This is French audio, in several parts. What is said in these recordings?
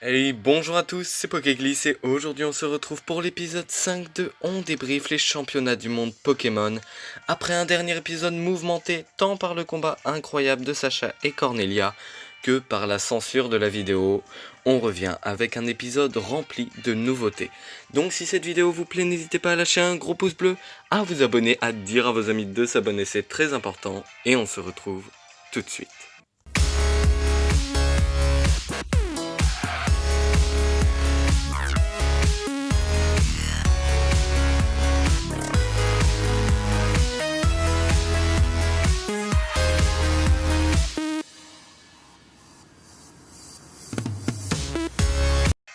Hey, bonjour à tous, c'est Pokéglisse et aujourd'hui on se retrouve pour l'épisode 5 de On débriefe les championnats du monde Pokémon. Après un dernier épisode mouvementé tant par le combat incroyable de Sacha et Cornelia que par la censure de la vidéo, on revient avec un épisode rempli de nouveautés. Donc si cette vidéo vous plaît, n'hésitez pas à lâcher un gros pouce bleu, à vous abonner, à dire à vos amis de s'abonner, c'est très important et on se retrouve tout de suite.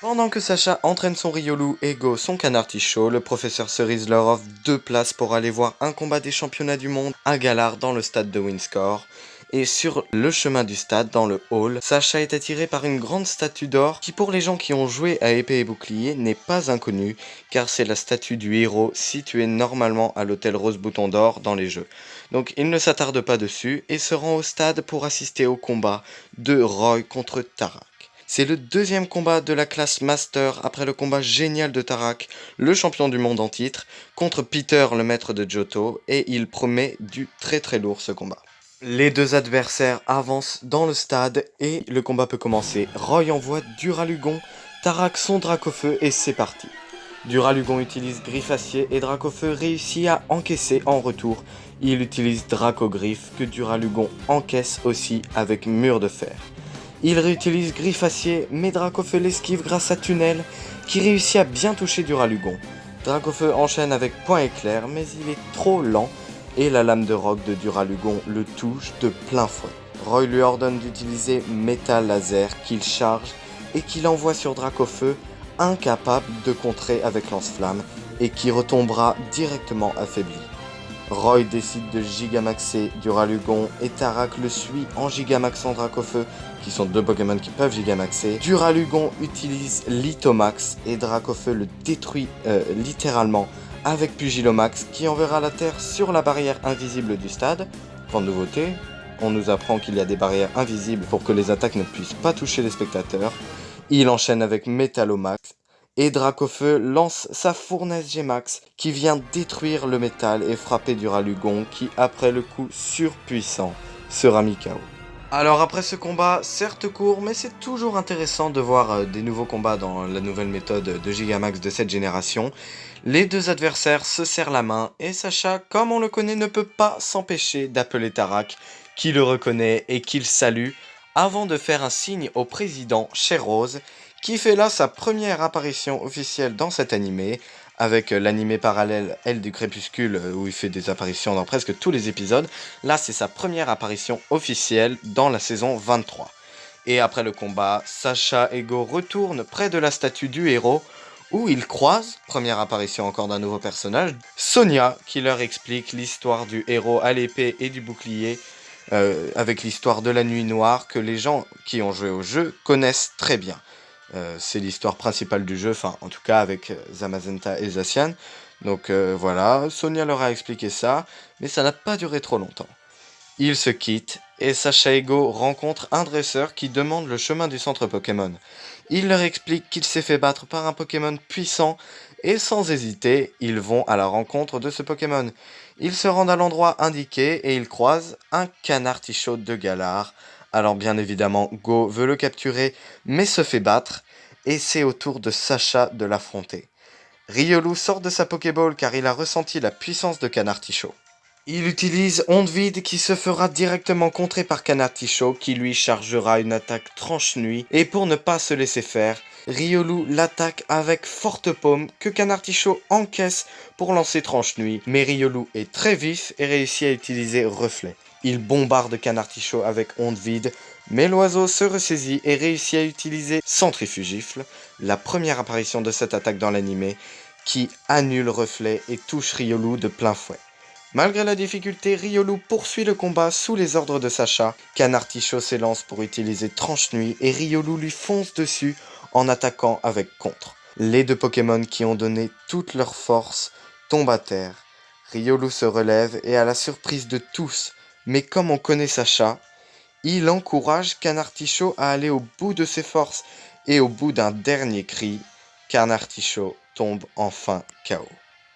Pendant que Sacha entraîne son Riolu et Go son canard Tichot, le professeur Cerise leur offre 2 places pour aller voir un combat des championnats du monde à Galar dans le stade de Windscore. Et sur le chemin du stade, dans le hall, Sacha est attiré par une grande statue d'or qui pour les gens qui ont joué à épée et bouclier n'est pas inconnue car c'est la statue du héros située normalement à l'hôtel Rose Bouton d'Or dans les jeux. Donc il ne s'attarde pas dessus et se rend au stade pour assister au combat de Roy contre Tara. C'est le deuxième combat de la classe Master après le combat génial de Tarak, le champion du monde en titre, contre Peter, le maître de Johto, et il promet du très lourd ce combat. Les deux adversaires avancent dans le stade et le combat peut commencer. Roy envoie Duralugon, Tarak son Dracofeu et c'est parti. Duralugon utilise Griffacier et Dracofeu réussit à encaisser en retour. Il utilise Dracogriffe que Duralugon encaisse aussi avec Mur de Fer. Il réutilise Griffacier, mais Dracofeu l'esquive grâce à Tunnel, qui réussit à bien toucher Duralugon. Dracofeu enchaîne avec Point Éclair, mais il est trop lent, et la lame de roc de Duralugon le touche de plein fouet. Roy lui ordonne d'utiliser Métal Laser qu'il charge et qu'il envoie sur Dracofeu, incapable de contrer avec Lance-Flamme, et qui retombera directement affaibli. Roy décide de gigamaxer Duralugon et Tarak le suit en gigamaxant Dracofeu, qui sont deux Pokémon qui peuvent gigamaxer. Duralugon utilise Lithomax et Dracofeu le détruit littéralement avec Pugilomax qui enverra la Terre sur la barrière invisible du stade. Point de nouveauté, on nous apprend qu'il y a des barrières invisibles pour que les attaques ne puissent pas toucher les spectateurs. Il enchaîne avec Métallomax et Dracofeu lance sa fournaise G-Max qui vient détruire le métal et frapper Duralugon qui, après le coup surpuissant, sera mis KO. Alors après ce combat, certes court, mais c'est toujours intéressant de voir des nouveaux combats dans la nouvelle méthode de Gigamax de cette génération. Les deux adversaires se serrent la main et Sacha, comme on le connaît, ne peut pas s'empêcher d'appeler Tarak, qui le reconnaît et qui le salue, avant de faire un signe au président Cher Rose, qui fait là sa première apparition officielle dans cet animé, avec l'animé parallèle Elle du Crépuscule, où il fait des apparitions dans presque tous les épisodes. Là, c'est sa première apparition officielle dans la saison 23. Et après le combat, Sacha et Go retournent près de la statue du héros, où ils croisent, première apparition encore d'un nouveau personnage, Sonia, qui leur explique l'histoire du héros à l'épée et du bouclier, avec l'histoire de la nuit noire que les gens qui ont joué au jeu connaissent très bien. C'est l'histoire principale du jeu, enfin en tout cas avec Zamazenta et Zacian. Donc voilà, Sonia leur a expliqué ça, mais ça n'a pas duré trop longtemps. Ils se quittent et Sacha et Go rencontrent un dresseur qui demande le chemin du centre Pokémon. Il leur explique qu'il s'est fait battre par un Pokémon puissant et sans hésiter, ils vont à la rencontre de ce Pokémon. Ils se rendent à l'endroit indiqué et ils croisent un canard Tichot de Galar. Alors bien évidemment, Go veut le capturer mais se fait battre et c'est au tour de Sacha de l'affronter. Riolu sort de sa Pokéball car il a ressenti la puissance de Canard Tichot. Il utilise Onde Vide qui se fera directement contrer par Canard Tichot qui lui chargera une attaque tranche-nuit et pour ne pas se laisser faire, Riolu l'attaque avec Forte Paume que Canard Tichot encaisse pour lancer tranche-nuit, mais Riolu est très vif et réussit à utiliser Reflet. Il bombarde Canard Tichot avec Onde Vide, mais l'oiseau se ressaisit et réussit à utiliser Centrifugifle, la première apparition de cette attaque dans l'animé, qui annule Reflet et touche Riolu de plein fouet. Malgré la difficulté, Riolu poursuit le combat sous les ordres de Sacha. Canard Tichot s'élance pour utiliser Tranche-Nuit et Riolu lui fonce dessus en attaquant avec Contre. Les deux Pokémon qui ont donné toute leur force tombent à terre. Riolu se relève et à la surprise de tous, mais comme on connaît Sacha, il encourage Canard Tichot à aller au bout de ses forces et au bout d'un dernier cri, Kanarticho tombe enfin KO.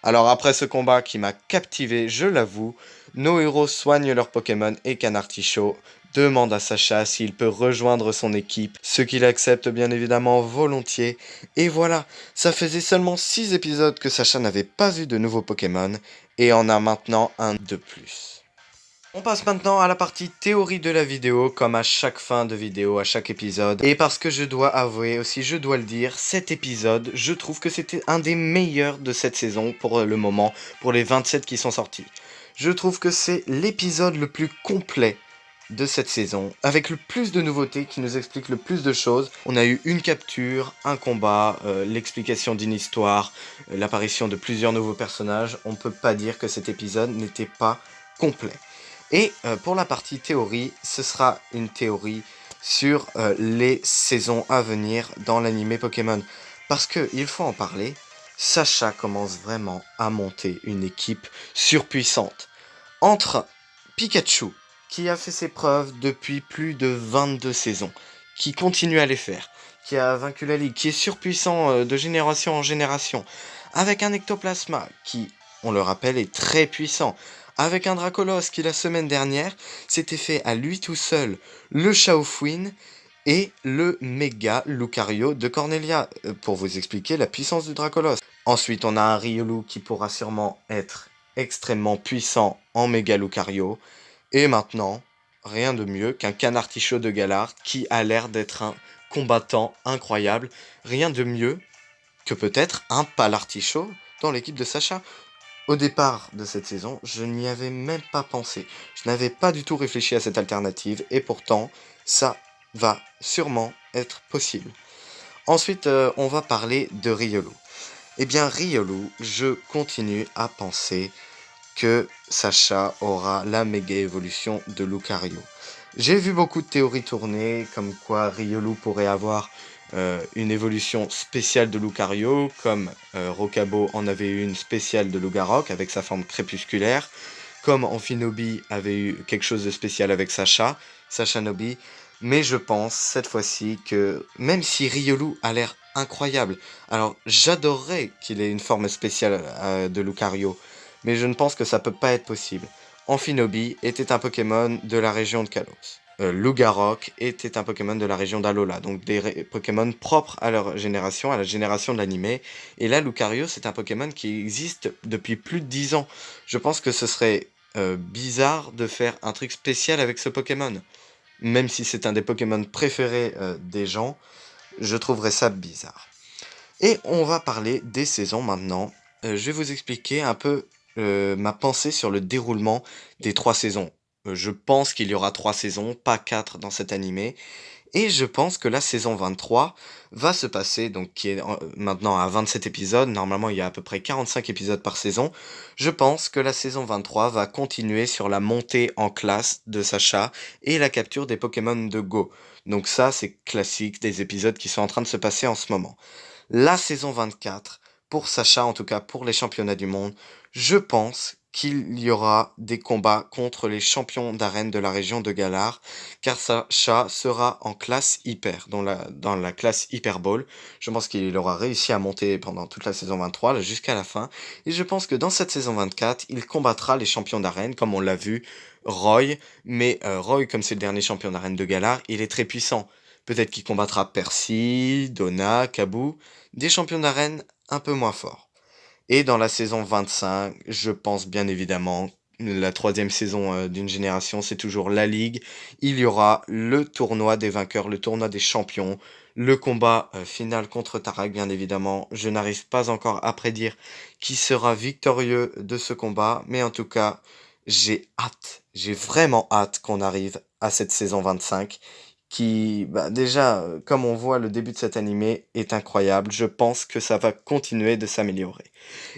Alors après ce combat qui m'a captivé, je l'avoue, nos héros soignent leur Pokémon et Kanarticho demande à Sacha s'il peut rejoindre son équipe, ce qu'il accepte bien évidemment volontiers. Et voilà, ça faisait seulement 6 épisodes que Sacha n'avait pas eu de nouveau Pokémon, et en a maintenant un de plus. On passe maintenant à la partie théorie de la vidéo, comme à chaque fin de vidéo, à chaque épisode. Et parce que je dois avouer aussi, je dois le dire, cet épisode, je trouve que c'était un des meilleurs de cette saison pour le moment, pour les 27 qui sont sortis. Je trouve que c'est l'épisode le plus complet de cette saison, avec le plus de nouveautés qui nous expliquent le plus de choses. On a eu une capture, un combat, l'explication d'une histoire, l'apparition de plusieurs nouveaux personnages. On ne peut pas dire que cet épisode n'était pas complet. Et pour la partie théorie, ce sera une théorie sur les saisons à venir dans l'anime Pokémon. Parce qu'il faut en parler, Sacha commence vraiment à monter une équipe surpuissante. Entre Pikachu, qui a fait ses preuves depuis plus de 22 saisons, qui continue à les faire, qui a vaincu la Ligue, qui est surpuissant de génération en génération, avec un Ectoplasma qui, on le rappelle, est très puissant, avec un Dracolos qui la semaine dernière s'était fait à lui tout seul le Chaofouine et le méga Lucario de Cornelia, pour vous expliquer la puissance du Dracolos. Ensuite, on a un Riolu qui pourra sûrement être extrêmement puissant en méga Lucario. Et maintenant, rien de mieux qu'un Canartichaud de Galar qui a l'air d'être un combattant incroyable. Rien de mieux que peut-être un Palartichaud dans l'équipe de Sacha. Au départ de cette saison, je n'y avais même pas pensé. Je n'avais pas du tout réfléchi à cette alternative et pourtant, ça va sûrement être possible. Ensuite, on va parler de Riolu. Eh bien, Riolu, je continue à penser que Sacha aura la méga évolution de Lucario. J'ai vu beaucoup de théories tourner, comme quoi Riolu pourrait avoir une évolution spéciale de Lucario, comme Rocabo en avait eu une spéciale de Lugarok avec sa forme crépusculaire, comme Amphinobi avait eu quelque chose de spécial avec Sacha, Nobi, mais je pense cette fois-ci que même si Riolu a l'air incroyable, alors j'adorerais qu'il ait une forme spéciale de Lucario, mais je ne pense que ça peut pas être possible. Amphinobi était un Pokémon de la région de Kalos. Lugarok était un Pokémon de la région d'Alola, donc des Pokémon propres à leur génération, à la génération de l'animé. Et là, Lucario, c'est un Pokémon qui existe depuis plus de 10 ans. Je pense que ce serait bizarre de faire un truc spécial avec ce Pokémon. Même si c'est un des Pokémon préférés des gens, je trouverais ça bizarre. Et on va parler des saisons maintenant. Je vais vous expliquer un peu ma pensée sur le déroulement des 3 saisons. Je pense qu'il y aura 3 saisons, pas 4 dans cet animé. Et je pense que la saison 23 va se passer, donc qui est maintenant à 27 épisodes, normalement il y a à peu près 45 épisodes par saison. Je pense que la saison 23 va continuer sur la montée en classe de Sacha et la capture des Pokémon de Go. Donc ça c'est classique des épisodes qui sont en train de se passer en ce moment. La saison 24, pour Sacha, en tout cas pour les championnats du monde, je pense qu'il y aura des combats contre les champions d'arène de la région de Galar, car Sacha sera en classe hyper, dans la classe Hyper Ball. Je pense qu'il aura réussi à monter pendant toute la saison 23, là, jusqu'à la fin, et je pense que dans cette saison 24, il combattra les champions d'arène, comme on l'a vu, Roy, mais Roy, comme c'est le dernier champion d'arène de Galar, il est très puissant. Peut-être qu'il combattra Percy, Donna, Kabou, des champions d'arène un peu moins forts. Et dans la saison 25, je pense bien évidemment, la troisième saison d'une génération, c'est toujours la Ligue. Il y aura le tournoi des vainqueurs, le tournoi des champions, le combat final contre Tarak, bien évidemment. Je n'arrive pas encore à prédire qui sera victorieux de ce combat, mais en tout cas, j'ai vraiment hâte qu'on arrive à cette saison 25 qui, bah, déjà, comme on voit, le début de cet animé est incroyable. Je pense que ça va continuer de s'améliorer.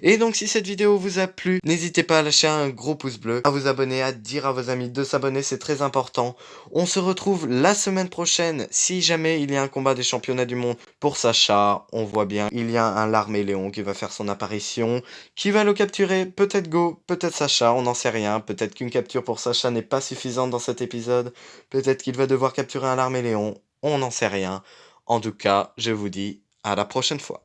Et donc, si cette vidéo vous a plu, n'hésitez pas à lâcher un gros pouce bleu, à vous abonner, à dire à vos amis de s'abonner, c'est très important. On se retrouve la semaine prochaine, si jamais il y a un combat des championnats du monde pour Sacha. On voit bien, il y a un Larméléon qui va faire son apparition, qui va le capturer, peut-être Go, peut-être Sacha, on n'en sait rien. Peut-être qu'une capture pour Sacha n'est pas suffisante dans cet épisode. Peut-être qu'il va devoir capturer un Larméléon, on n'en sait rien. En tout cas, je vous dis à la prochaine fois.